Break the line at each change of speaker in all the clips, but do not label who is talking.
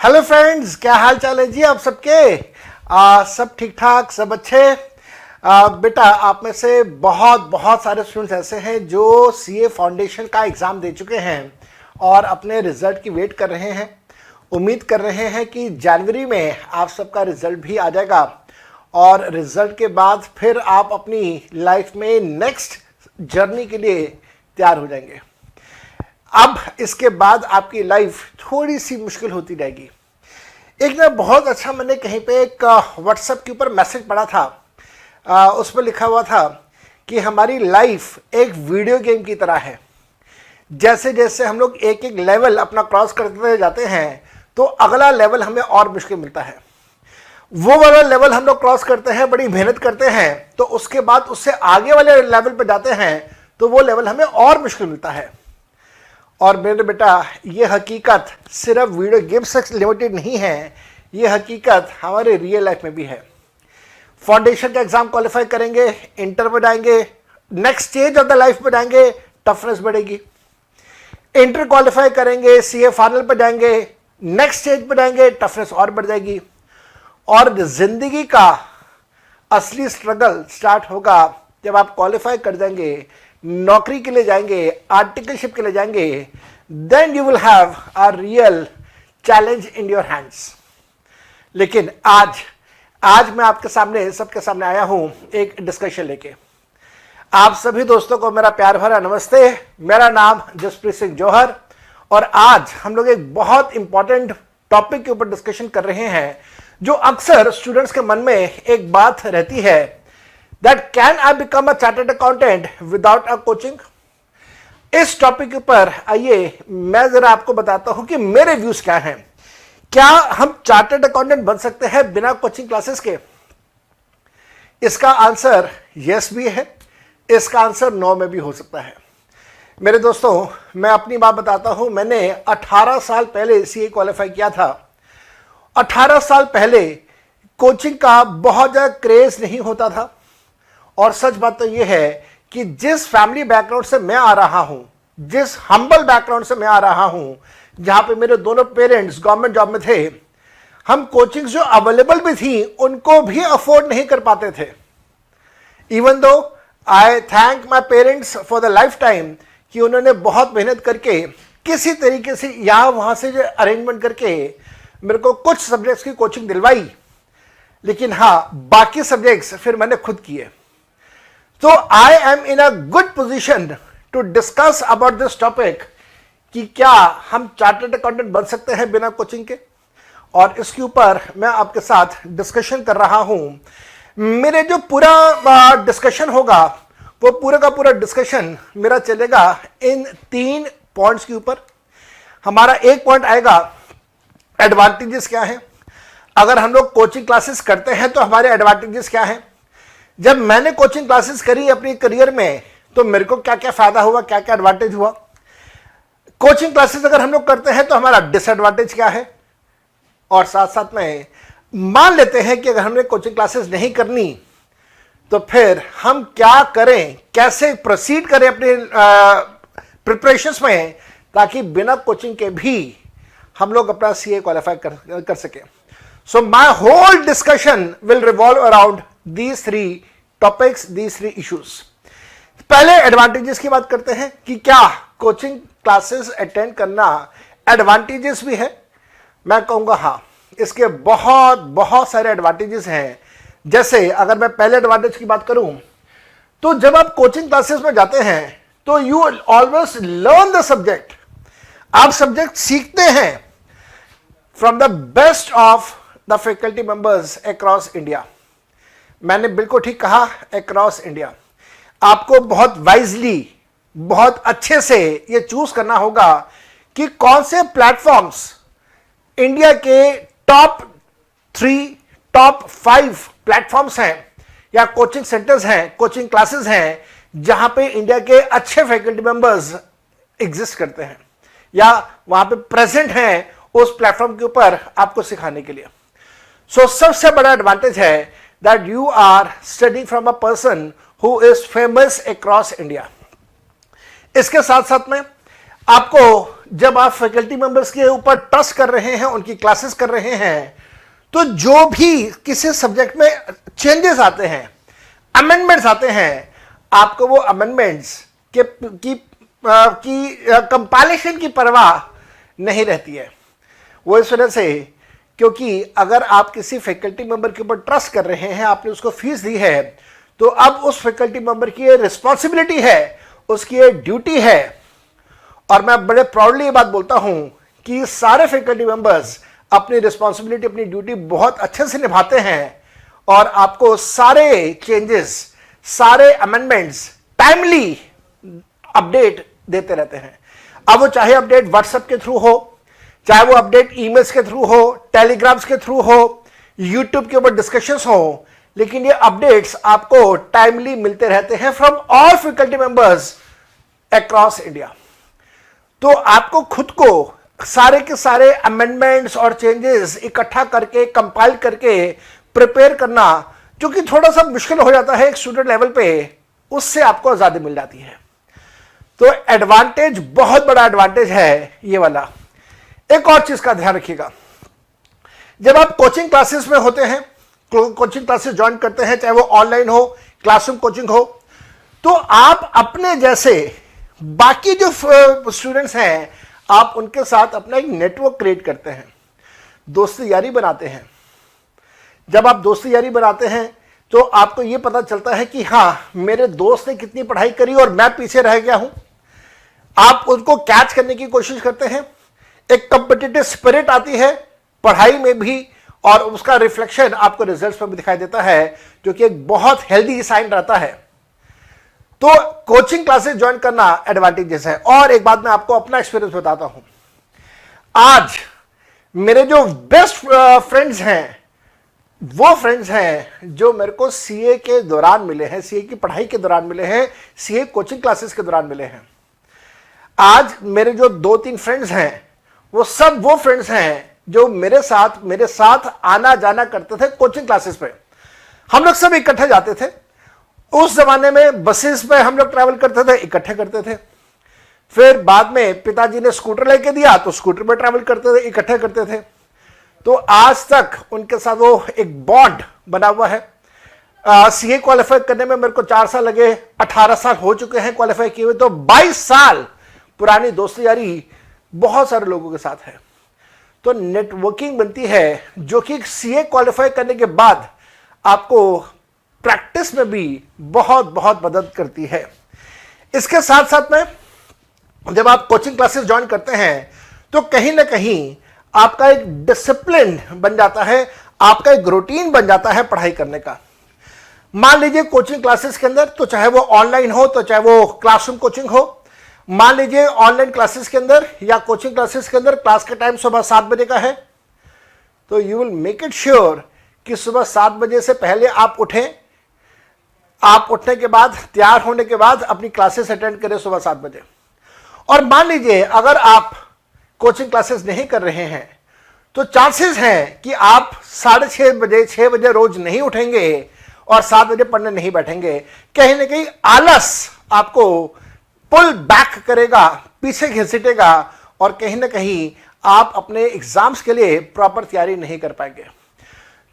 Hello friends, क्या हाल चाल है जी आप सबके। सब ठीक ठाक, सब अच्छे। बेटा, आप में से बहुत सारे स्टूडेंट्स ऐसे हैं जो सीए फाउंडेशन का एग्ज़ाम दे चुके हैं और अपने रिजल्ट की वेट कर रहे हैं। उम्मीद कर रहे हैं कि जनवरी में आप सबका रिजल्ट भी आ जाएगा और रिजल्ट के बाद फिर आप अपनी लाइफ में नेक्स्ट जर्नी के लिए तैयार हो जाएंगे। अब इसके बाद आपकी लाइफ थोड़ी सी मुश्किल होती जाएगी। एक ना बहुत अच्छा, मैंने कहीं पे एक व्हाट्सएप के ऊपर मैसेज पढ़ा था। उस पर लिखा हुआ था कि हमारी लाइफ एक वीडियो गेम की तरह है। जैसे जैसे हम लोग एक एक लेवल अपना क्रॉस करते जाते हैं तो अगला लेवल हमें और मुश्किल मिलता है। वो वाला लेवल हम लोग क्रॉस करते हैं, बड़ी मेहनत करते हैं, तो उसके बाद उससे आगे वाले लेवल पर जाते हैं तो वो लेवल हमें और मुश्किल मिलता है। और मेरे बेटा, ये हकीकत सिर्फ वीडियो गेम से लिमिटेड नहीं है, ये हकीकत हमारे रियल लाइफ में भी है। फाउंडेशन का एग्जाम क्वालिफाई करेंगे, इंटर में जाएंगे, next stage of the life में जाएंगे, टफनेस बढ़ेगी। इंटर क्वालिफाई करेंगे, सीए फाइनल पर जाएंगे, नेक्स्ट स्टेज पर जाएंगे, टफनेस और बढ़ जाएगी। और जिंदगी का असली स्ट्रगल स्टार्ट होगा जब आप क्वालिफाई कर जाएंगे, नौकरी के लिए जाएंगे, आर्टिकलशिप के लिए जाएंगे, then you will have a real challenge in your hands. लेकिन आज मैं आपके सामने, सबके सामने आया हूं एक डिस्कशन लेके। आप सभी दोस्तों को मेरा प्यार भरा नमस्ते। मेरा नाम जसप्रीत सिंह जौहर और आज हम लोग एक बहुत इंपॉर्टेंट टॉपिक के ऊपर डिस्कशन कर रहे हैं जो अक्सर स्टूडेंट्स के मन में एक बात रहती है, that can I become a chartered accountant without a coaching? इस टॉपिक के ऊपर आइए मैं जरा आपको बताता हूं कि मेरे व्यूज क्या हैं। क्या हम चार्टर्ड अकाउंटेंट बन सकते हैं बिना कोचिंग क्लासेस के? इसका आंसर यस भी है, इसका आंसर नो में भी हो सकता है। मेरे दोस्तों, मैं अपनी बात बताता हूं। मैंने 18 साल पहले सीए क्वालिफाई किया था। 18 साल पहले कोचिंग का बहुत ज्यादा क्रेज नहीं होता था और सच बात तो यह है कि जिस फैमिली बैकग्राउंड से मैं आ रहा हूं, जिस हम्बल बैकग्राउंड से मैं आ रहा हूं, जहां पे मेरे दोनों पेरेंट्स गवर्नमेंट जॉब में थे, हम कोचिंग जो अवेलेबल भी थी उनको भी अफोर्ड नहीं कर पाते थे। Even though I thank my parents for the life time कि उन्होंने बहुत मेहनत करके किसी तरीके से यहां वहां से जो अरेंजमेंट करके मेरे को कुछ सब्जेक्ट्स की कोचिंग दिलवाई। लेकिन हाँ, बाकी सब्जेक्ट्स फिर मैंने खुद किए। तो I am in a good position to discuss about this topic कि क्या हम चार्टर्ड अकाउंटेंट बन सकते हैं बिना कोचिंग के। और इसके ऊपर मैं आपके साथ डिस्कशन कर रहा हूं। मेरे जो पूरा डिस्कशन होगा वो पूरा का पूरा डिस्कशन मेरा चलेगा इन 3 पॉइंट्स के ऊपर। हमारा एक पॉइंट आएगा एडवांटेजेस क्या है, अगर हम लोग कोचिंग क्लासेस करते हैं तो हमारे एडवांटेजेस क्या है, जब मैंने कोचिंग क्लासेस करी अपनी करियर में तो मेरे को क्या क्या फायदा हुआ, क्या क्या एडवांटेज हुआ। कोचिंग क्लासेस अगर हम लोग करते हैं तो हमारा डिसएडवांटेज क्या है। और साथ साथ में मान लेते हैं कि अगर हमने कोचिंग क्लासेस नहीं करनी तो फिर हम क्या करें, कैसे प्रोसीड करें अपने प्रिपरेशंस में, ताकि बिना कोचिंग के भी हम लोग अपना सीए क्वालिफाई कर सके। So my whole discussion will revolve around these 3 topics, these 3 issues. पहले एडवांटेजेस की बात करते हैं कि क्या कोचिंग क्लासेस अटेंड करना एडवांटेजेस भी है। मैं कहूंगा हाँ, इसके बहुत सारे एडवांटेजेस हैं। जैसे अगर मैं पहले एडवांटेज की बात करूं तो जब आप कोचिंग क्लासेस में जाते हैं तो you always learn the subject. आप सब्जेक्ट सीखते हैं from the best of the faculty members across India. मैंने बिल्कुल ठीक कहा, अक्रॉस इंडिया। आपको बहुत वाइजली, बहुत अच्छे से ये चूज करना होगा कि कौन से प्लेटफॉर्म्स इंडिया के टॉप 3, टॉप 5 प्लेटफॉर्म्स हैं या कोचिंग सेंटर्स हैं, कोचिंग क्लासेस हैं, जहां पे इंडिया के अच्छे फैकल्टी मेंबर्स एग्जिस्ट करते हैं या वहां पे प्रेजेंट हैं उस प्लेटफॉर्म के ऊपर आपको सिखाने के लिए। सो सबसे बड़ा एडवांटेज है that you are studying from a person who is famous across India. इसके साथ साथ में आपको जब आप फैकल्टी मेंबर्स के ऊपर ट्रस्ट कर रहे हैं, उनकी क्लासेस कर रहे हैं, तो जो भी किसी सब्जेक्ट में चेंजेस आते हैं, अमेंडमेंट्स आते हैं, आपको वो अमेंडमेंट्स की कंपाइलेशन की परवाह नहीं रहती है। वो इस वजह से, क्योंकि अगर आप किसी फैकल्टी मेंबर के ऊपर ट्रस्ट कर रहे हैं, आपने उसको फीस दी है, तो अब उस फैकल्टी मेंबर की ये रिस्पॉन्सिबिलिटी है, उसकी ये ड्यूटी है। और मैं बड़े प्राउडली ये बात बोलता हूं कि सारे फैकल्टी मेंबर्स अपनी रिस्पॉन्सिबिलिटी, अपनी ड्यूटी बहुत अच्छे से निभाते हैं और आपको सारे चेंजेस, सारे अमेंडमेंट्स टाइमली अपडेट देते रहते हैं। अब वो चाहे अपडेट व्हाट्सएप के थ्रू हो, चाहे वो अपडेट ईमेल्स के थ्रू हो, टेलीग्राम्स के थ्रू हो, यूट्यूब के ऊपर डिस्कशंस हो, लेकिन ये अपडेट्स आपको टाइमली मिलते रहते हैं from all faculty members across India. तो आपको खुद को सारे के सारे अमेंडमेंट्स और चेंजेस इकट्ठा करके, कंपाइल करके प्रिपेयर करना, जो कि थोड़ा सा मुश्किल हो जाता है एक स्टूडेंट लेवल पे, उससे आपको आजादी मिल जाती है। तो एडवांटेज, बहुत बड़ा एडवांटेज है ये वाला। एक और चीज का ध्यान रखिएगा, जब आप कोचिंग क्लासेस में होते हैं, कोचिंग क्लासेस ज्वाइन करते हैं, चाहे वो ऑनलाइन हो, क्लासरूम कोचिंग हो, तो आप अपने जैसे बाकी जो स्टूडेंट्स हैं, आप उनके साथ अपना एक नेटवर्क क्रिएट करते हैं, दोस्ती यारी बनाते हैं। जब आप दोस्ती यारी बनाते हैं तो आपको यह पता चलता है कि हाँ, मेरे दोस्त ने कितनी पढ़ाई करी और मैं पीछे रह गया हूं। आप उनको कैच करने की कोशिश करते हैं, एक कॉम्पिटिटिव स्पिरिट आती है पढ़ाई में भी, और उसका रिफ्लेक्शन आपको रिजल्ट्स में भी दिखाई देता है, जो कि एक बहुत हेल्दी साइन रहता है। तो कोचिंग क्लासेस ज्वाइन करना एडवांटेजेस है। और एक बात मैं आपको अपना एक्सपीरियंस बताता हूं, आज मेरे जो बेस्ट फ्रेंड्स हैं, वो फ्रेंड्स हैं जो मेरे को सीए के दौरान मिले हैं, सीए की पढ़ाई के दौरान मिले हैं, सीए कोचिंग क्लासेस के दौरान मिले हैं। आज मेरे जो 2-3 फ्रेंड्स हैं, वो सब वो फ्रेंड्स हैं जो मेरे साथ आना जाना करते थे कोचिंग क्लासेस पे। हम लोग सब इकट्ठे जाते थे। उस जमाने में बसेस पे हम लोग ट्रैवल करते थे, इकट्ठे करते थे। फिर बाद में पिताजी ने स्कूटर लेके दिया तो स्कूटर पे ट्रैवल करते थे, इकट्ठे करते थे। तो आज तक उनके साथ वो एक बॉन्ड बना हुआ है। सीए क्वालिफाई करने में मेरे को 4 साल लगे, 18 साल हो चुके हैं क्वालिफाई किए हुए, तो 22 साल पुरानी दोस्ती यारी बहुत सारे लोगों के साथ है। तो नेटवर्किंग बनती है, जो कि सीए क्वालिफाई करने के बाद आपको प्रैक्टिस में भी बहुत बहुत मदद करती है। इसके साथ साथ में जब आप कोचिंग क्लासेस ज्वाइन करते हैं तो कहीं ना कहीं आपका एक डिसिप्लिन बन जाता है, आपका एक रूटीन बन जाता है पढ़ाई करने का। मान लीजिए कोचिंग क्लासेस के अंदर, तो चाहे वो ऑनलाइन हो, तो चाहे वो क्लासरूम कोचिंग हो, मान लीजिए ऑनलाइन क्लासेस के अंदर या कोचिंग क्लासेस के अंदर क्लास का टाइम सुबह 7 बजे का है, तो you will make it sure कि सुबह 7 बजे से पहले आप उठें। आप उठने के बाद, तैयार होने के बाद अपनी क्लासेस अटेंड करें सुबह 7 बजे। और मान लीजिए अगर आप कोचिंग क्लासेस नहीं कर रहे हैं, तो चांसेस हैं कि आप 6:30 बजे, 6 बजे रोज नहीं उठेंगे और 7 बजे पढ़ने नहीं बैठेंगे। कहीं ना कहीं आलस आपको पुल बैक करेगा, पीछे घसीटेगा, और कहीं ना कहीं आप अपने एग्जाम्स के लिए प्रॉपर तैयारी नहीं कर पाएंगे।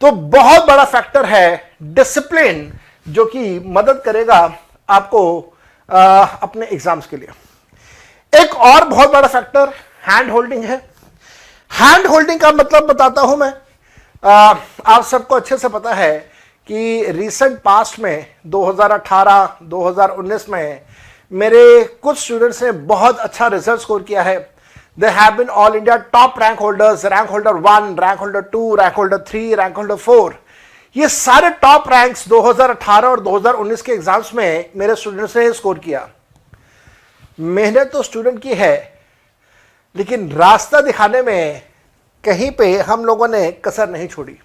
तो बहुत बड़ा फैक्टर है डिसिप्लिन, जो कि मदद करेगा आपको अपने एग्जाम्स के लिए। एक और बहुत बड़ा फैक्टर हैंड होल्डिंग है। हैंड होल्डिंग का मतलब बताता हूं मैं। आप सबको अच्छे से पता है कि रिसेंट पास्ट में 2018, 2019 में मेरे कुछ स्टूडेंट्स ने बहुत अच्छा रिजल्ट स्कोर किया है। They have been all India top rank holders, rank holder 1, rank holder 2, rank holder 3, rank holder 4। ये सारे टॉप रैंक्स 2018 और 2019 के एग्जाम्स में मेरे स्टूडेंट्स ने स्कोर किया। मेहनत तो स्टूडेंट की है, लेकिन रास्ता दिखाने में कहीं पे हम लोगों ने कसर नहीं छोड़ी।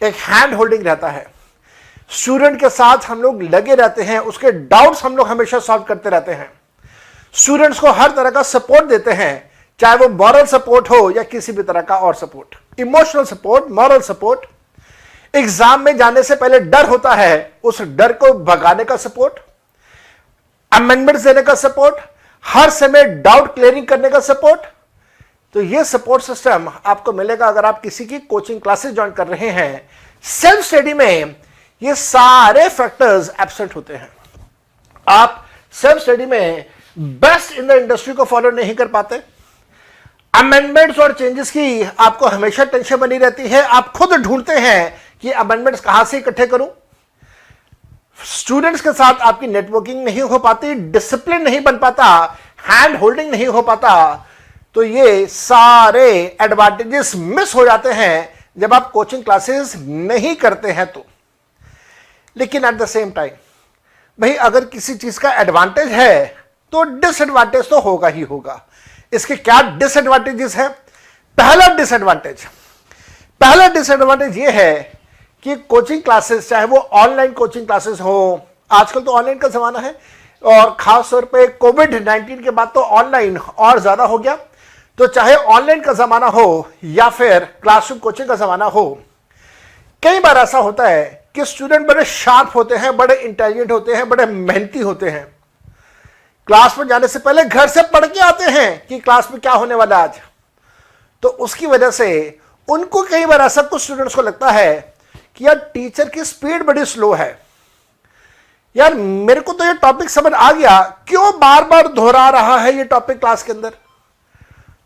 एक हैंड होल्डिंग रहता है, स्टूडेंट के साथ हम लोग लगे रहते हैं, उसके डाउट्स हम लोग हमेशा सॉल्व करते रहते हैं, स्टूडेंट्स को हर तरह का सपोर्ट देते हैं, चाहे वो मॉरल सपोर्ट हो या किसी भी तरह का और support, emotional support, moral support. Exam में जाने से पहले डर होता है, उस डर को भगाने का सपोर्ट, अमेंडमेंट्स देने का सपोर्ट, हर समय डाउट क्लियरिंग करने का सपोर्ट। तो ये सपोर्ट सिस्टम आपको मिलेगा अगर आप किसी की कोचिंग क्लासेस ज्वाइन कर रहे हैं। सेल्फ स्टडी में ये सारे फैक्टर्स एब्सेंट होते हैं। आप सेल्फ स्टडी में बेस्ट इन द इंडस्ट्री को फॉलो नहीं कर पाते। अमेंडमेंट्स और चेंजेस की आपको हमेशा टेंशन बनी रहती है। आप खुद ढूंढते हैं कि अमेंडमेंट्स कहां से इकट्ठे करूं। स्टूडेंट्स के साथ आपकी नेटवर्किंग नहीं हो पाती, डिसिप्लिन नहीं बन पाता, हैंड होल्डिंग नहीं हो पाता। तो ये सारे एडवांटेजेस मिस हो जाते हैं जब आप कोचिंग क्लासेस नहीं करते हैं तो। लेकिन एट द सेम टाइम भाई, अगर किसी चीज का एडवांटेज है तो डिसएडवांटेज तो होगा ही होगा। इसके क्या डिसएडवांटेजेस हैं? पहला डिसएडवांटेज ये है कि कोचिंग क्लासेस, चाहे वो ऑनलाइन कोचिंग क्लासेस हो, आजकल तो ऑनलाइन का जमाना है और खास तौर पे कोविड-19 के बाद तो ऑनलाइन और ज्यादा हो गया। तो चाहे ऑनलाइन का जमाना हो या फिर क्लासरूम कोचिंग का जमाना हो, कई बार ऐसा होता है कि स्टूडेंट बड़े शार्प होते हैं, बड़े इंटेलिजेंट होते हैं, बड़े मेहनती होते हैं। क्लास में जाने से पहले घर से पढ़ के आते हैं कि क्लास में क्या होने वाला आज। तो उसकी वजह से उनको कई बार ऐसा कुछ स्टूडेंट्स को लगता है कि यार टीचर की स्पीड बड़ी स्लो है, यार मेरे को तो ये टॉपिक समझ आ गया, क्यों बार बार दोहरा रहा है ये टॉपिक क्लास के अंदर।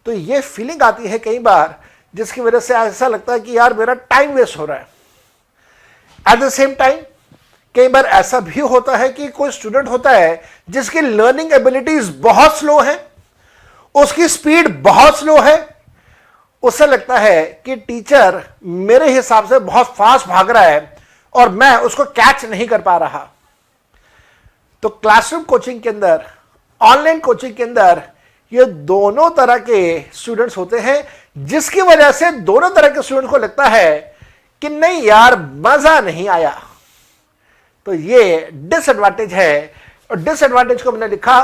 तो ये फीलिंग आती है कई बार, जिसकी वजह से ऐसा लगता है कि यार मेरा टाइम वेस्ट हो रहा है। एट द सेम टाइम कई बार ऐसा भी होता है कि कोई स्टूडेंट होता है जिसकी लर्निंग एबिलिटीज बहुत स्लो है, उसकी स्पीड बहुत स्लो है। उसे लगता है कि टीचर मेरे हिसाब से बहुत फास्ट भाग रहा है और मैं उसको कैच नहीं कर पा रहा। तो क्लासरूम कोचिंग के अंदर, ऑनलाइन कोचिंग के अंदर ये दोनों तरह के स्टूडेंट्स होते हैं, जिसकी वजह से दोनों तरह के स्टूडेंट को लगता है कि नहीं यार मजा नहीं आया। तो ये डिसएडवांटेज है। और डिसएडवांटेज को मैंने लिखा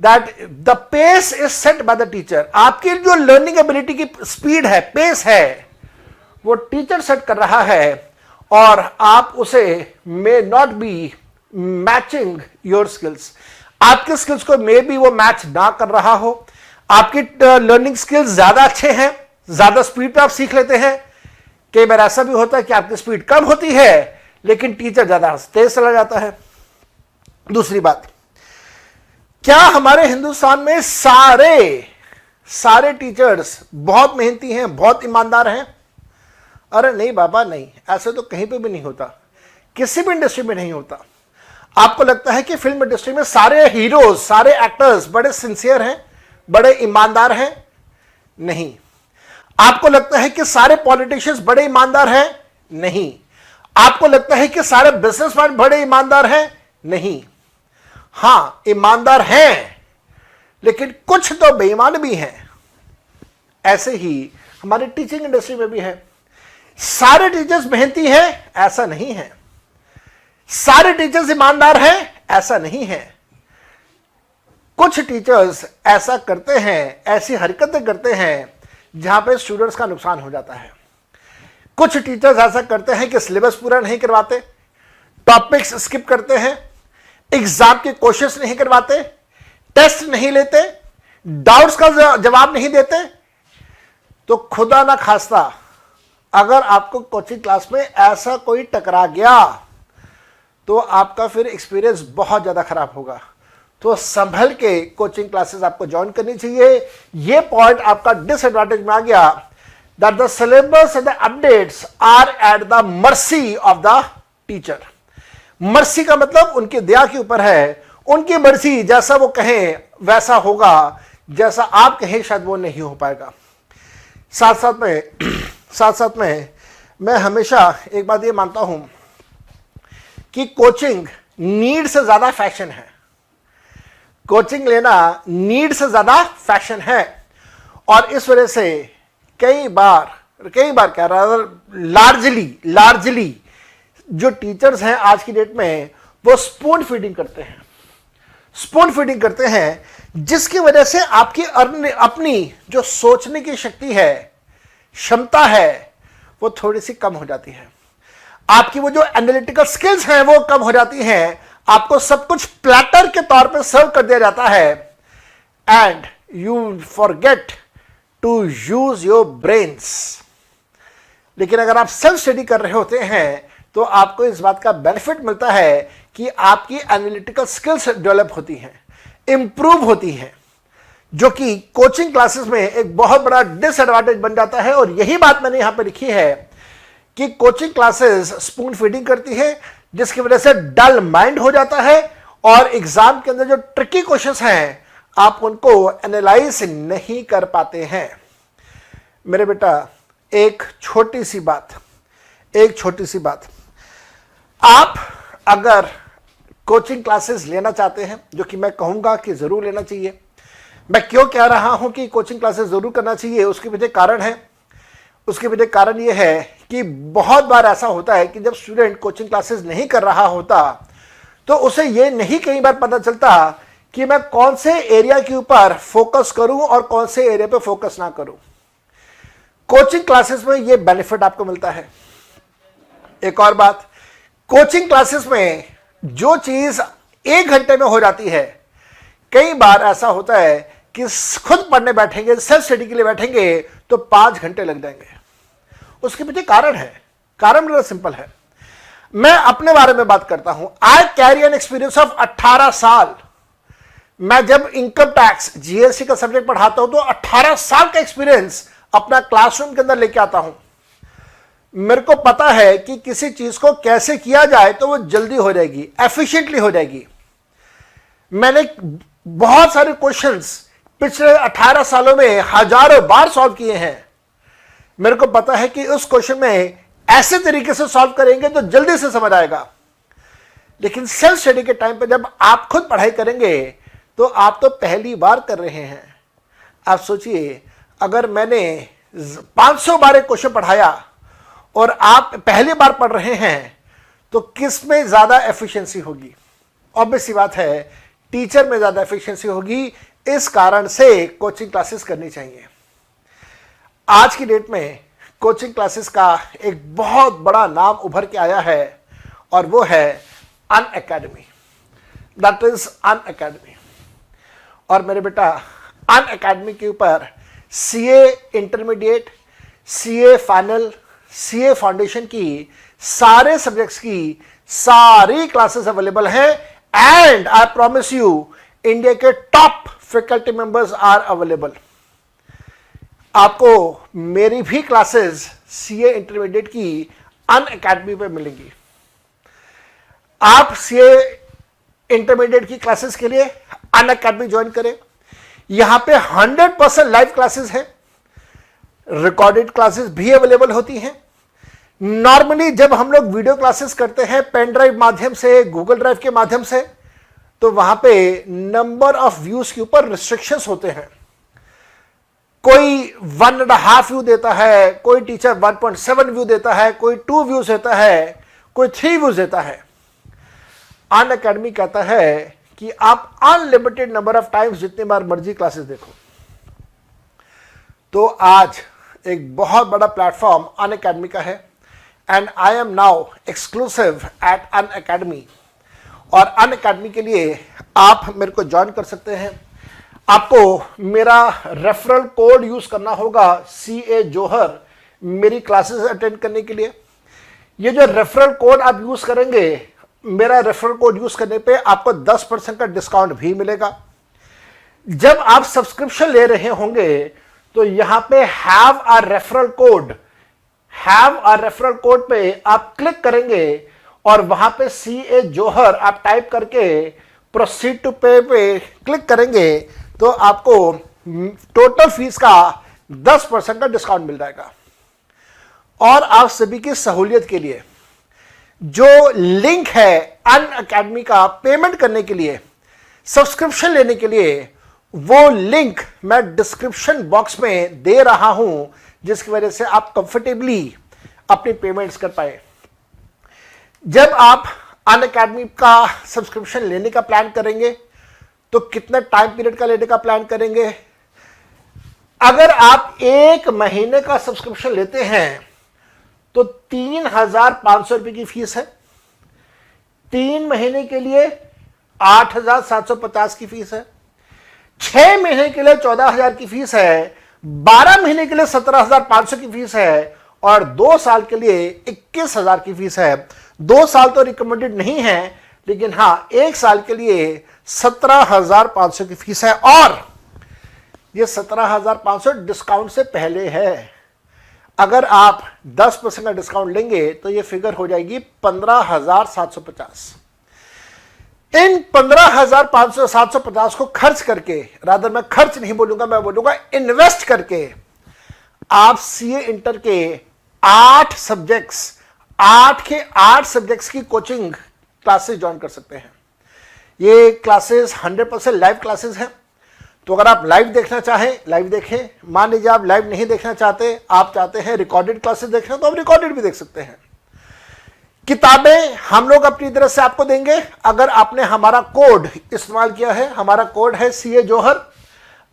that the pace is set by the teacher. आपकी जो लर्निंग एबिलिटी की स्पीड है, पेस है, वो टीचर सेट कर रहा है और आप उसे may not be matching your skills. आपके स्किल्स को मे बी वो मैच ना कर रहा हो। आपकी लर्निंग स्किल्स ज्यादा अच्छे हैं, ज्यादा स्पीड पे आप सीख लेते हैं। कई बार ऐसा भी होता है कि आपकी स्पीड कम होती है लेकिन टीचर ज्यादा तेज चला जाता है। दूसरी बात, क्या हमारे हिंदुस्तान में सारे टीचर्स बहुत मेहनती हैं, बहुत ईमानदार हैं? अरे नहीं बाबा नहीं, ऐसे तो कहीं पे भी नहीं होता, किसी भी इंडस्ट्री में नहीं होता। आपको लगता है कि फिल्म इंडस्ट्री में सारे हीरोज, सारे एक्टर्स बड़े सिंसियर हैं, बड़े ईमानदार हैं? नहीं। आपको लगता है कि सारे पॉलिटिशियंस बड़े ईमानदार हैं? नहीं। आपको लगता है कि सारे बिजनेसमैन बड़े ईमानदार हैं? नहीं। हां, ईमानदार हैं लेकिन कुछ तो बेईमान भी हैं। ऐसे ही हमारी टीचिंग इंडस्ट्री में भी है। सारे टीचर्स मेहनती हैं? ऐसा नहीं है। सारे टीचर्स ईमानदार हैं? ऐसा नहीं है। कुछ टीचर्स ऐसा करते हैं, ऐसी हरकतें करते हैं जहां पे स्टूडेंट्स का नुकसान हो जाता है। कुछ टीचर्स ऐसा करते हैं कि सिलेबस पूरा नहीं करवाते, टॉपिक्स स्किप करते हैं, एग्जाम के क्वेश्चंस नहीं करवाते, टेस्ट नहीं लेते, डाउट्स का जवाब नहीं देते। तो खुदा ना खास्ता अगर आपको कोचिंग क्लास में ऐसा कोई टकरा गया तो आपका फिर एक्सपीरियंस बहुत ज्यादा खराब होगा। तो संभल के कोचिंग क्लासेस आपको ज्वाइन करनी चाहिए। ये पॉइंट आपका डिसएडवांटेज में आ गया, that the syllabus and the updates are at the mercy of the teacher. Mercy का मतलब उनकी दया के ऊपर है, उनकी मर्जी, जैसा वो कहें वैसा होगा, जैसा आप कहें शायद वो नहीं हो पाएगा। साथ साथ में मैं हमेशा एक बात ये मानता हूं कि कोचिंग नीड से ज्यादा फैशन है। कोचिंग लेना नीड से ज्यादा फैशन है और इस वजह से कई बार क्या रहा, लार्जली जो टीचर्स हैं आज की डेट में वो स्पून फीडिंग करते हैं, जिसकी वजह से आपकी अपनी जो सोचने की शक्ति है, क्षमता है, वो थोड़ी सी कम हो जाती है। आपकी वो जो एनालिटिकल स्किल्स हैं वो कम हो जाती हैं। आपको सब कुछ प्लेटर के तौर पे सर्व कर दिया जाता है। And you forget to use your brains. लेकिन अगर आप सेल्फ स्टडी कर रहे होते हैं तो आपको इस बात का बेनिफिट मिलता है कि आपकी एनालिटिकल स्किल्स डेवलप होती हैं, इंप्रूव होती हैं, जो कि कोचिंग क्लासेस में एक बहुत बड़ा डिसएडवांटेज बन जाता है। और यही बात मैंने यहां पर लिखी है कि कोचिंग क्लासेस स्पून फीडिंग करती है, जिसकी वजह से डल माइंड हो जाता है और एग्जाम के अंदर जो ट्रिकी क्वेश्चंस हैं आप उनको एनालाइज नहीं कर पाते हैं। मेरे बेटा एक छोटी सी बात, आप अगर कोचिंग क्लासेस लेना चाहते हैं, जो कि मैं कहूंगा कि जरूर लेना चाहिए। मैं क्यों कह रहा हूं कि कोचिंग क्लासेस जरूर करना चाहिए, उसके पीछे कारण है। उसके पीछे कारण यह है कि बहुत बार ऐसा होता है कि जब स्टूडेंट कोचिंग क्लासेस नहीं कर रहा होता तो उसे यह नहीं कई बार पता चलता कि मैं कौन से एरिया के ऊपर फोकस करूं और कौन से एरिया पे फोकस ना करूं। कोचिंग क्लासेस में यह बेनिफिट आपको मिलता है। एक और बात, कोचिंग क्लासेस में जो चीज 1 घंटे में हो जाती है, कई बार ऐसा होता है कि खुद पढ़ने बैठेंगे, सेल्फ स्टडी के लिए बैठेंगे तो 5 घंटे लग जाएंगे। उसके पीछे कारण है, कारण बड़ा सिंपल है। मैं अपने बारे में बात करता हूं। I carry an experience of 18 साल। मैं जब इनकम टैक्स जीएसटी का सब्जेक्ट पढ़ाता हूं तो 18 साल का एक्सपीरियंस अपना क्लासरूम के अंदर लेके आता हूं। मेरे को पता है कि किसी चीज को कैसे किया जाए तो वो जल्दी हो जाएगी, एफिशिएंटली हो जाएगी। मैंने बहुत सारे क्वेश्चंस पिछले 18 सालों में हजारों बार सॉल्व किए हैं। मेरे को पता है कि उस क्वेश्चन में ऐसे तरीके से सॉल्व करेंगे तो जल्दी से समझ आएगा। लेकिन सेल्फ स्टडी के टाइम पे जब आप खुद पढ़ाई करेंगे तो आप तो पहली बार कर रहे हैं। आप सोचिए, अगर मैंने 500 बार एक क्वेश्चन पढ़ाया और आप पहली बार पढ़ रहे हैं तो किस में ज्यादा एफिशिएंसी होगी? ऑब्वियस सी बात है, टीचर में ज्यादा एफिशिएंसी होगी। इस कारण से कोचिंग क्लासेस करनी चाहिए। आज की डेट में कोचिंग क्लासेस का एक बहुत बड़ा नाम उभर के आया है और वो है अनअकैडमी। That is Unacademy. और मेरे बेटा, अनअकैडमी के ऊपर CA intermediate, CA final, CA foundation की सारे सब्जेक्ट्स की सारी क्लासेस अवेलेबल हैं। And I promise you, India के top faculty members are available. आपको मेरी भी क्लासेस सीए इंटरमीडिएट की अनअकैडमी पे मिलेंगी। आप सीए इंटरमीडिएट की क्लासेस के लिए अनअकैडमी ज्वाइन करें। यहां पे 100% लाइव क्लासेस हैं, रिकॉर्डेड क्लासेस भी अवेलेबल होती हैं। नॉर्मली जब हम लोग वीडियो क्लासेस करते हैं पेन ड्राइव माध्यम से, गूगल ड्राइव के माध्यम से, तो वहां पे नंबर ऑफ व्यूज के ऊपर रिस्ट्रिक्शंस होते हैं। कोई 1.5 व्यू देता है, कोई टीचर 1.7 व्यू देता है, कोई 2 व्यूज देता है, कोई 3 व्यूज देता है। अनअकैडमी कहता है कि आप अनलिमिटेड नंबर ऑफ टाइम्स जितनी बार मर्जी क्लासेस देखो। तो आज एक बहुत बड़ा प्लेटफॉर्म अनअकैडमी का है and I am now exclusive at Unacademy. और अनअकैडमी के लिए आप मेरे को ज्वाइन कर सकते हैं। आपको मेरा रेफरल कोड यूज करना होगा, CA जोहर, मेरी क्लासेस अटेंड करने के लिए। ये जो रेफरल कोड आप यूज करेंगे, मेरा रेफरल कोड यूज करने पे आपको 10% का डिस्काउंट भी मिलेगा। जब आप सब्सक्रिप्शन ले रहे होंगे तो यहां पे हैव अ रेफरल कोड पे आप क्लिक करेंगे और वहां पे CA जोहर आप टाइप करके प्रोसीड टू पे पे क्लिक करेंगे तो आपको टोटल फीस का 10% का डिस्काउंट मिल जाएगा। और आप सभी की सहूलियत के लिए जो लिंक है अनअकैडमी का पेमेंट करने के लिए, सब्सक्रिप्शन लेने के लिए, वो लिंक मैं डिस्क्रिप्शन बॉक्स में दे रहा हूं, जिसकी वजह से आप कंफर्टेबली अपनी पेमेंट्स कर पाए। जब आप अनअकैडमी का सब्सक्रिप्शन लेने का प्लान करेंगे तो कितने टाइम पीरियड का लेने का प्लान करेंगे? अगर आप 1 महीने का सब्सक्रिप्शन लेते हैं तो 3,500 रुपए की फीस है। 3 महीने के लिए 8,750 की फीस है। 6 महीने के लिए 14,000 की फीस है, 12 महीने के लिए 17,500 की फीस है और 2 साल के लिए 21,000 की फीस है। 2 साल तो रिकमेंडेड नहीं है, लेकिन हां 1 साल के लिए 17,500 की फीस है और ये 17,500 डिस्काउंट से पहले है। अगर आप 10% का डिस्काउंट लेंगे तो ये फिगर हो जाएगी 15,750। इन 15,750 को खर्च करके, रादर मैं खर्च नहीं बोलूंगा, मैं बोलूंगा इन्वेस्ट करके, आप सीए इंटर के 8 सब्जेक्ट्स की कोचिंग क्लासेस ज्वाइन कर सकते हैं। ये क्लासेस 100% लाइव क्लासेस हैं। तो अगर आप लाइव देखना चाहें, लाइव देखें। मान लीजिए आप लाइव नहीं देखना चाहते, आप चाहते हैं रिकॉर्डेड क्लासेस देखना, तो आप रिकॉर्डेड भी देख सकते हैं। किताबें हम लोग अपनी तरफ से आपको देंगे। अगर आपने हमारा कोड इस्तेमाल किया है, हमारा कोड है सीए जौहर,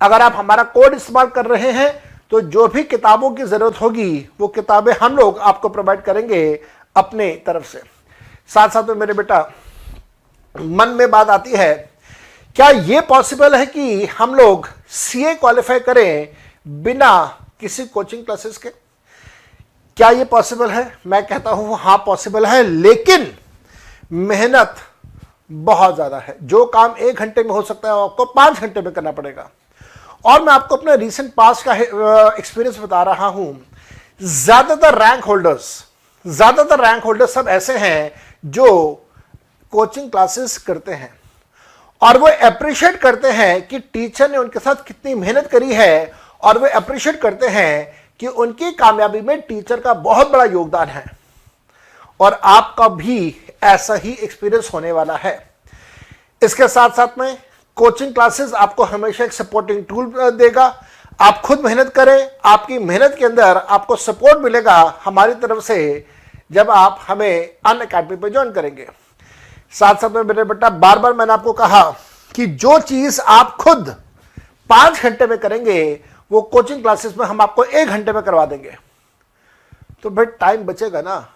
अगर आप हमारा कोड इस्तेमाल कर रहे हैं तो जो भी किताबों की जरूरत होगी वो किताबें हम लोग आपको प्रोवाइड करेंगे अपने तरफ से। साथ साथ में मेरे बेटा मन में बात आती है, क्या यह पॉसिबल है कि हम लोग सीए क्वालिफाई करें बिना किसी कोचिंग क्लासेस के? क्या यह पॉसिबल है? मैं कहता हूं हां पॉसिबल है, लेकिन मेहनत बहुत ज्यादा है। जो काम 1 घंटे में हो सकता है वो आपको 5 घंटे में करना पड़ेगा। और मैं आपको अपने रीसेंट पास्ट का एक्सपीरियंस बता रहा हूं। ज्यादातर रैंक होल्डर्स सब ऐसे हैं जो कोचिंग क्लासेस करते हैं और वो अप्रिशिएट करते हैं कि टीचर ने उनके साथ कितनी मेहनत करी है, और वो अप्रिशिएट करते हैं कि उनकी कामयाबी में टीचर का बहुत बड़ा योगदान है। और आपका भी ऐसा ही एक्सपीरियंस होने वाला है। इसके साथ साथ में कोचिंग क्लासेस आपको हमेशा एक सपोर्टिंग टूल देगा। आप खुद मेहनत करें, आपकी मेहनत के अंदर आपको सपोर्ट मिलेगा हमारी तरफ से जब आप हमें अनअकैडमी पे ज्वाइन करेंगे। साथ साथ में मेरे बेटा बार बार मैंने आपको कहा कि जो चीज आप खुद 5 घंटे में करेंगे वो कोचिंग क्लासेस में हम आपको 1 घंटे में करवा देंगे। तो भाई टाइम बचेगा ना,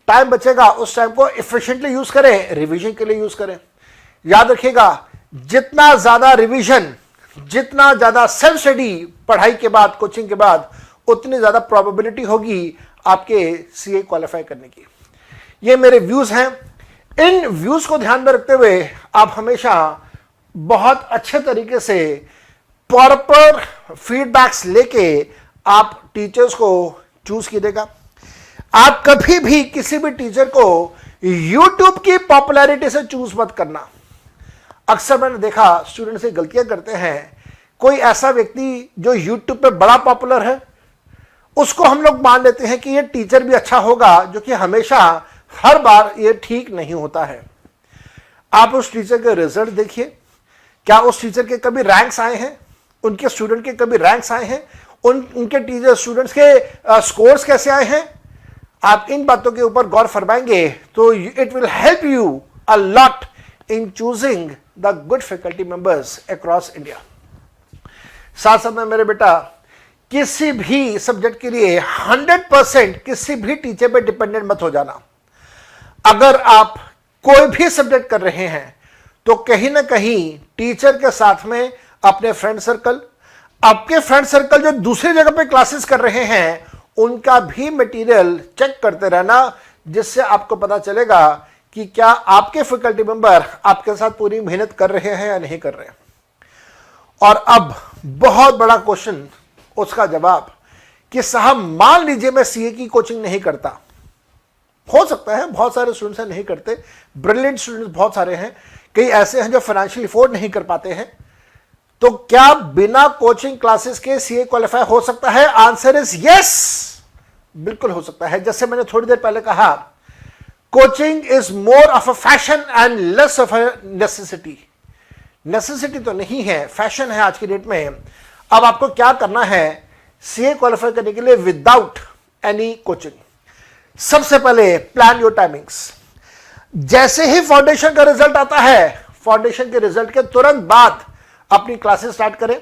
टाइम बचेगा, उस टाइम को एफिशिएंटली यूज करें, रिवीजन के लिए यूज करें। याद रखिएगा, जितना ज्यादा रिवीजन, जितना ज्यादा सेल्फ स्टडी पढ़ाई के बाद, कोचिंग के बाद, उतनी ज्यादा प्रोबेबिलिटी होगी आपके सीए क्वालिफाई करने की। ये मेरे व्यूज हैं। इन व्यूज को ध्यान में रखते हुए आप हमेशा बहुत अच्छे तरीके से प्रॉपर फीडबैक्स लेके आप टीचर्स को चूज कीजिएगा। आप कभी भी किसी भी टीचर को YouTube की पॉपुलैरिटी से चूज मत करना। अक्सर मैंने देखा स्टूडेंट्स ये गलतियां करते हैं। कोई ऐसा व्यक्ति जो YouTube पे बड़ा पॉपुलर है, उसको हम लोग मान लेते हैं कि ये टीचर भी अच्छा होगा, जो कि हमेशा हर बार ये ठीक नहीं होता है। आप उस टीचर के रिजल्ट देखिए, क्या उस टीचर के कभी रैंक्स आए हैं, उनके स्टूडेंट के कभी रैंक्स आए हैं, उनके टीचर स्टूडेंट्स के स्कोर्स कैसे आए हैं। आप इन बातों के ऊपर गौर फरमाएंगे तो it will help you a lot in choosing the good faculty members across India. साथ साथ में मेरे बेटा किसी भी सब्जेक्ट के लिए 100% किसी भी टीचर पे डिपेंडेंट मत हो जाना। अगर आप कोई भी सब्जेक्ट कर रहे हैं तो कहीं ना कहीं टीचर के साथ में अपने फ्रेंड सर्कल, आपके फ्रेंड सर्कल जो दूसरी जगह पे क्लासेस कर रहे हैं, उनका भी मटेरियल चेक करते रहना, जिससे आपको पता चलेगा कि क्या आपके फैकल्टी मेंबर आपके साथ पूरी मेहनत कर रहे हैं या नहीं कर रहे हैं। और अब बहुत बड़ा क्वेश्चन, उसका जवाब कि साहब मान लीजिए मैं सीए की कोचिंग नहीं करता। हो सकता है बहुत सारे स्टूडेंट्स हैं नहीं करते, ब्रिलियंट स्टूडेंट्स बहुत सारे हैं, कई ऐसे हैं जो फाइनेंशियली अफोर्ड नहीं कर पाते हैं। तो क्या बिना कोचिंग क्लासेस के सीए क्वालिफाई हो सकता है? आंसर इज यस, बिल्कुल हो सकता है। जैसे मैंने थोड़ी देर पहले कहा, coaching is more of a fashion and less of a necessity. Necessity तो नहीं है, फैशन है आज की डेट में। अब आपको क्या करना है सीए क्वालिफाई करने के लिए विदाउट एनी कोचिंग? सबसे पहले प्लान योर टाइमिंग्स। जैसे ही फाउंडेशन का रिजल्ट आता है, फाउंडेशन के रिजल्ट के तुरंत बाद अपनी क्लासेस स्टार्ट करें।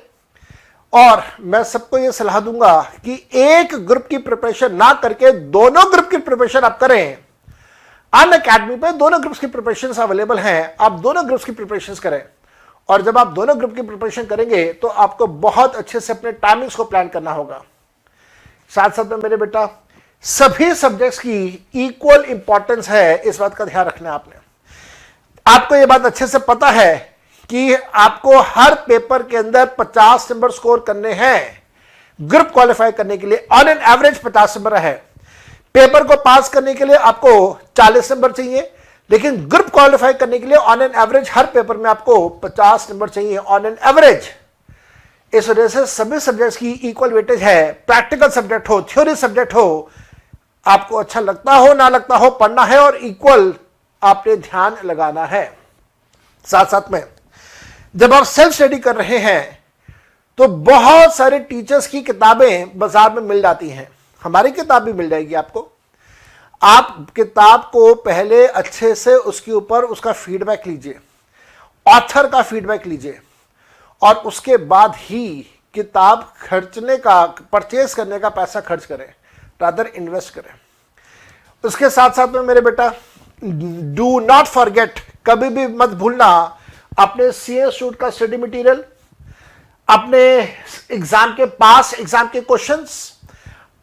और मैं सबको यह सलाह दूंगा कि एक ग्रुप की प्रिपरेशन ना करके दोनों ग्रुप की प्रिपरेशन आप करें। अनअकैडमी पे दोनों ग्रुप्स की प्रिपरेशन अवेलेबल हैं, आप दोनों ग्रुप्स की प्रिपरेशन करें और जब आप दोनों ग्रुप की प्रिपरेशन करेंगे तो आपको बहुत अच्छे से अपने टाइमिंग्स को प्लान करना होगा। साथ साथ में मेरे बेटा सभी सब्जेक्ट्स की इक्वल इंपॉर्टेंस है, इस बात का ध्यान रखना है आपने। आपको यह बात अच्छे से पता है कि आपको हर पेपर के अंदर 50 नंबर स्कोर करने हैं। ग्रुप क्वालिफाई करने के लिए ऑन एन एवरेज 50 नंबर है। पेपर को पास करने के लिए आपको 40 नंबर चाहिए, लेकिन ग्रुप क्वालिफाई करने के लिए on an average her paper में आपको 50 नंबर चाहिए ऑन एन एवरेज। इस वजह से सभी सब्जेक्ट्स की इक्वल वेटेज है। प्रैक्टिकल सब्जेक्ट हो, थ्योरी सब्जेक्ट हो, आपको अच्छा लगता हो ना लगता हो, पढ़ना है और इक्वल आपने ध्यान लगाना है। साथ साथ में जब आप सेल्फ स्टडी कर रहे हैं तो बहुत सारे टीचर्स की किताबें बाजार में मिल जाती हैं। हमारी किताब भी मिल जाएगी आपको। आप किताब को पहले अच्छे से उसके ऊपर उसका फीडबैक लीजिए, ऑथर का फीडबैक लीजिए, और उसके बाद ही किताब खर्चने का, परचेज करने का पैसा खर्च करें, रादर इन्वेस्ट करें। उसके साथ साथ में मेरे बेटा डू नॉट फॉरगेट, कभी भी मत भूलना अपने सीए इंस्टीट्यूट का स्टडी मटेरियल, अपने एग्जाम के पास एग्जाम के क्वेश्चंस,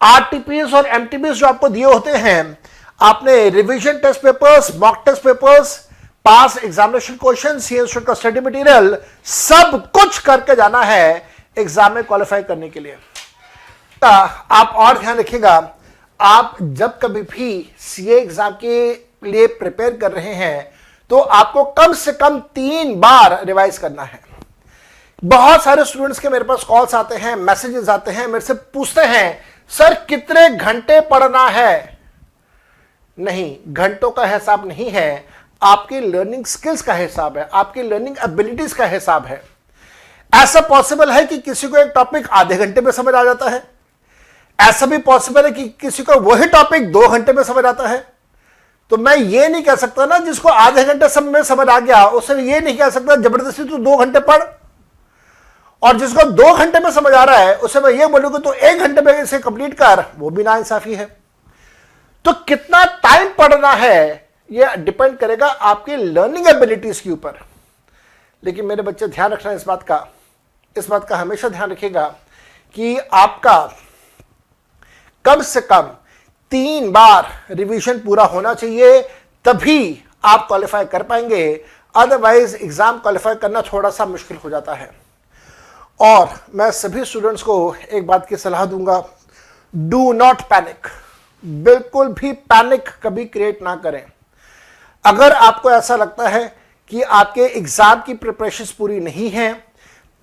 आरटीपीएस और एमटीपीएस जो आपको दिए होते हैं, आपने revision test papers, mock test papers, past examination question, CA institute का स्टडी मटेरियल, सब कुछ करके जाना है एग्जाम में क्वालिफाई करने के लिए। आप और ध्यान रखिएगा, आप जब कभी भी सीए एग्जाम के लिए प्रिपेयर कर रहे हैं तो आपको कम से कम 3 बार रिवाइज करना है। बहुत सारे स्टूडेंट्स के मेरे पास कॉल्स आते हैं, मैसेजेस आते हैं, मेरे से पूछते हैं सर कितने घंटे पढ़ना है। नहीं, घंटों का हिसाब नहीं है, आपकी लर्निंग स्किल्स का हिसाब है, आपकी लर्निंग एबिलिटीज का हिसाब है। ऐसा पॉसिबल है कि किसी को एक टॉपिक आधे घंटे में समझ आ जाता है, ऐसा भी पॉसिबल है कि किसी को वही टॉपिक 2 घंटे में समझ आता है। तो मैं ये नहीं कह सकता ना जिसको आधे घंटे में समझ आ गया उससे ये नहीं कह सकता जबरदस्ती तू 2 घंटे पढ़, और जिसको 2 घंटे में समझ आ रहा है उससे मैं ये बोलूंगा तो 1 घंटे में इसे कंप्लीट कर, वो भी नाइंसाफी है। तो कितना टाइम पढ़ना है ये डिपेंड करेगा आपकी लर्निंग एबिलिटीज के ऊपर। लेकिन मेरे बच्चे ध्यान रखना इस बात का हमेशा ध्यान रखिएगा कि आपका कम से कम 3 बार रिवीजन पूरा होना चाहिए, तभी आप क्वालिफाई कर पाएंगे। अदरवाइज एग्जाम क्वालिफाई करना थोड़ा सा मुश्किल हो जाता है। और मैं सभी स्टूडेंट्स को एक बात की सलाह दूंगा, डू नॉट पैनिक। बिल्कुल भी पैनिक कभी क्रिएट ना करें। अगर आपको ऐसा लगता है कि आपके एग्जाम की प्रिपरेशंस पूरी नहीं है,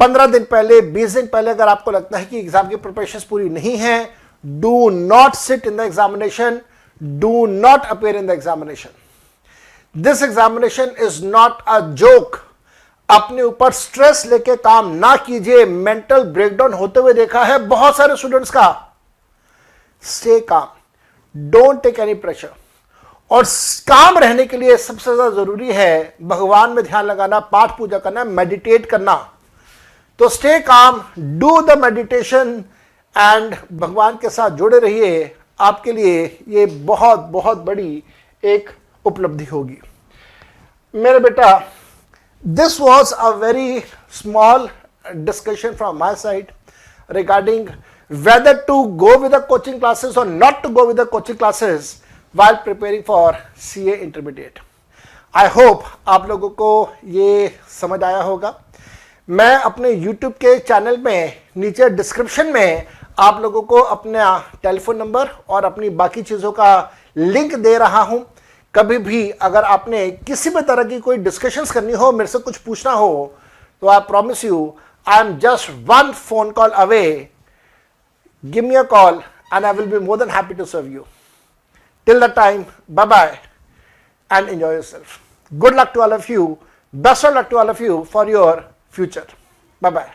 15 दिन पहले, 20 दिन पहले अगर आपको लगता है कि एग्जाम की प्रिपरेशंस पूरी नहीं है, do not sit in the examination, do not appear in the examination. This examination is not a joke. अपने ऊपर स्ट्रेस लेके काम ना कीजिए। मेंटल ब्रेकडाउन होते हुए देखा है बहुत सारे स्टूडेंट्स का। Stay calm, don't take any pressure. और काम रहने के लिए सबसे ज्यादा जरूरी है भगवान में ध्यान लगाना, पाठ पूजा करना, मेडिटेट करना। तो stay calm, do the meditation and भगवान के साथ जुड़े रहिए। आपके लिए ये बहुत बहुत बड़ी एक उपलब्धि होगी। मेरे बेटा, this was a very small discussion from my side regarding whether to go with the coaching classes or not to go with the coaching classes while preparing for CA Intermediate. I hope आप लोगों को ये समझ आया होगा। मैं अपने YouTube के चैनल में नीचे डिस्क्रिप्शन में आप लोगों को अपना टेलीफोन नंबर और अपनी बाकी चीज़ों का लिंक दे रहा हूं। कभी भी अगर आपने किसी भी तरह की कोई डिस्कशंस करनी हो, मेरे से कुछ पूछना हो, तो आई promise you I am just 1 phone call away. Give me a call and I will be more than happy to serve you. Till that time, bye bye and enjoy yourself. Good luck to all of you. Best of luck to all of you for your future. Bye bye.